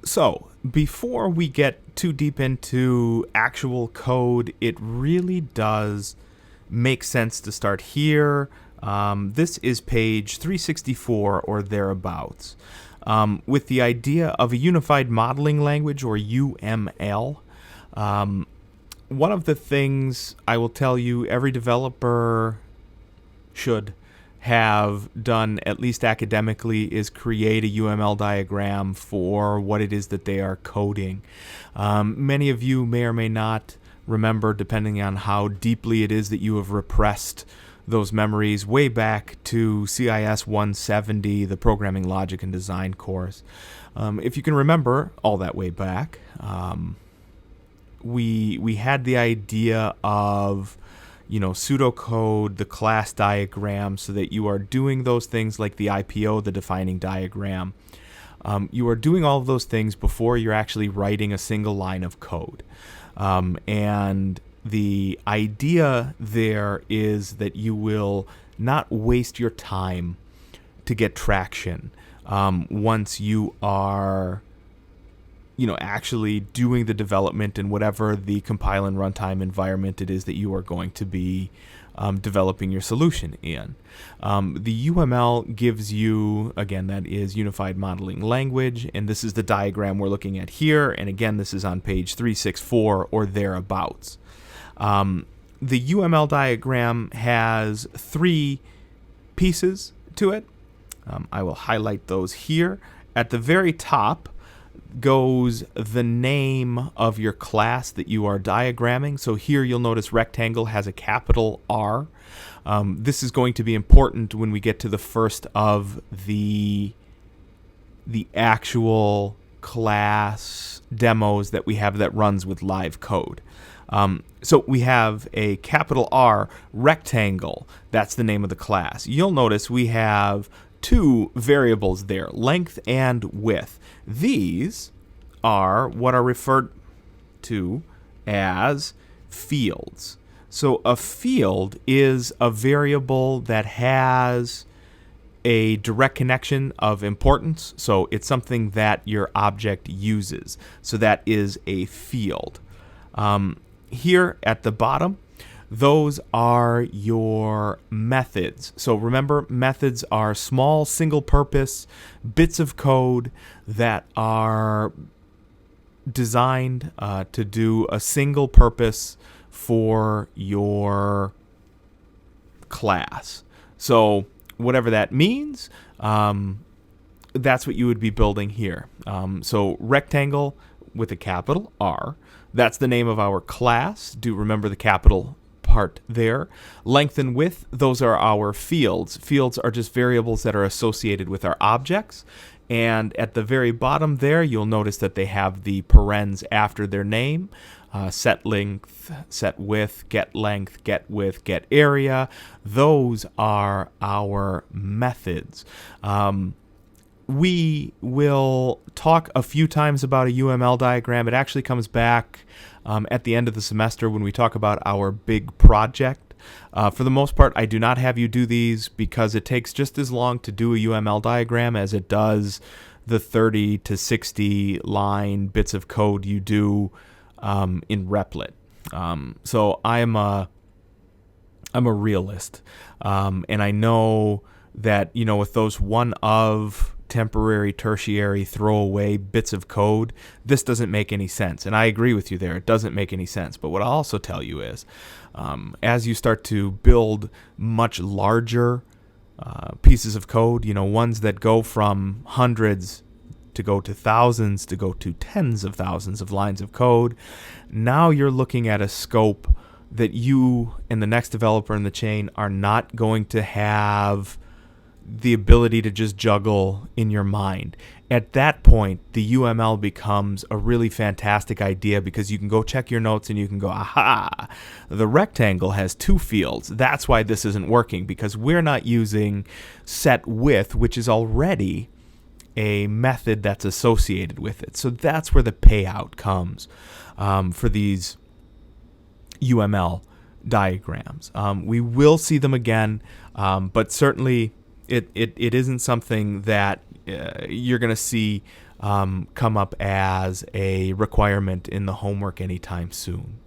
So, before we get too deep into actual code, it really does make sense to start here. This is page 364 or thereabouts, with the idea of a unified modeling language, or UML. One of the things I will tell you every developer should have done, at least academically, is create a UML diagram for what it is that they are coding. Many of you may or may not remember, depending on how deeply it is that you have repressed those memories, way back to CIS240, the Programming Logic and Design course. If you can remember all that way back, we had the idea of pseudocode, the class diagram, so that you are doing those things like the IPO, the defining diagram. You are doing all of those things before you're actually writing a single line of code. And the idea there is that you will not waste your time to get traction once you are actually doing the development in whatever the compile and runtime environment it is that you are going to be developing your solution in. The UML gives you, again, that is Unified Modeling Language, and this is the diagram we're looking at here, and again, this is on page 364 or thereabouts. The UML diagram has 3 pieces to it. I will highlight those here. At the very top goes the name of your class that you are diagramming. So here you'll notice rectangle has a capital R. This is going to be important when we get to the first of the actual class demos that we have that runs with live code. So we have a capital R rectangle. That's the name of the class. You'll notice we have 2 variables there, length and width. These are what are referred to as fields. So a field is a variable that has a direct connection of importance. So it's something that your object uses. So that is a field. Here at the bottom, those are your methods. So remember, methods are small single-purpose bits of code that are designed to do a single purpose for your class. So whatever that means, that's what you would be building here. So rectangle with a capital R. That's the name of our class. Do remember the capital part there. Length and width, those are our fields. Fields are just variables that are associated with our objects. And at the very bottom there, you'll notice that they have the parens after their name. Set length, set width, get length, get width, get area. Those are our methods. We will talk a few times about a UML diagram. It actually comes back at the end of the semester when we talk about our big project. For the most part, I do not have you do these because it takes just as long to do a UML diagram as it does the 30 to 60 line bits of code you do in Replit. So I'm a realist, and I know that with those one of temporary, tertiary, throwaway bits of code, this doesn't make any sense. And I agree with you there. It doesn't make any sense. But what I'll also tell you is, as you start to build much larger pieces of code, ones that go from hundreds to go to thousands, to go to tens of thousands of lines of code, now you're looking at a scope that you and the next developer in the chain are not going to have the ability to just juggle in your mind. At that point, the UML becomes a really fantastic idea because you can go check your notes and you can go, aha, the rectangle has 2 fields. That's why this isn't working, because we're not using set width, which is already a method that's associated with it. So that's where the payout comes for these UML diagrams. We will see them again, but certainly it isn't something that you're going to see come up as a requirement in the homework anytime soon.